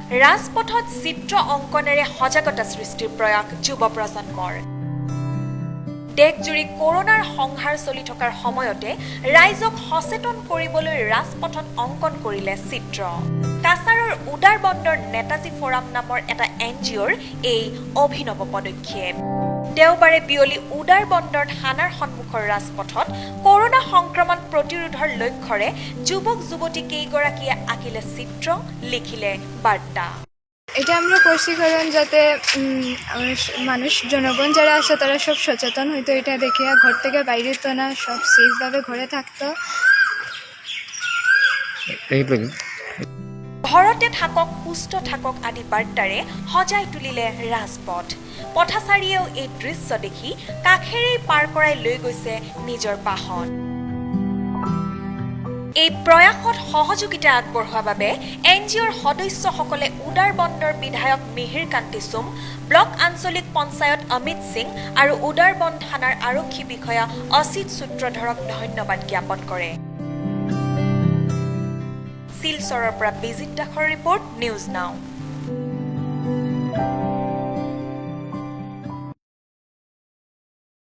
ৰাজপথত চিত্ৰ অংকনেৰে সজাগতা সৃষ্টিৰ প্ৰয়াস যুৱ প্ৰজন্মৰ। দেশজুৰি কৰোনাৰ সংহাৰ চলি থকাৰ সময়তে ৰাইজক সচেতন কৰিবলৈ ৰাজপথত অংকন কৰিলে চিত্ৰ। কাছাৰৰ উদাৰ বন্দৰ নেতাজী ফৰাম নামৰ এটা NGOৰ এই অভিনৱ পদক্ষেপ। দেওবাৰে বিয়লি উদাৰ বন্দৰ থানাৰ সন্মুখৰ ৰাজপথত কৰোনা সংক্ৰমণ প্ৰতিৰোধৰ লক্ষ্যৰে যুৱক যুৱতী কেইগৰাকীয়ে আঁকিলে চিত্ৰ, লিখিলে বাৰ্তা। এটা আমরা করছি কারণ যাতে মানুষ জনগণ যারা আছে তারা সব সচেতন হইতো, এটা দেখে ঘর থেকে বাইরে তো না, সব সেফভাবে ঘরে থাকতো। ঘৰতে থাকক, সুস্থ থাকক আদি বাৰ্তাৰে সজাই তুলিলে ৰাজপথ। পথচাৰীয়েও এই দৃশ্য দেখি কাষেৰেই পাৰ কৰাই লৈ গৈছে নিজৰ বাহন। এই প্ৰয়াসত সহযোগিতা আগবঢ়োৱাৰ বাবে NGOৰ সদস্যসকলে উদাৰ বন্দৰ বিধায়ক মিহিৰ কান্তি চুম, ব্লক আঞ্চলিক পঞ্চায়ত অমিত সিং আৰু উদাৰ বন থানাৰ আৰক্ষী বিষয়া অচিত সূত্ৰধৰক ধন্যবাদ জ্ঞাপন কৰে। শিলচৰৰ পৰা বিজিত দাসৰ ৰিপৰ্ট, নিউজ নাও।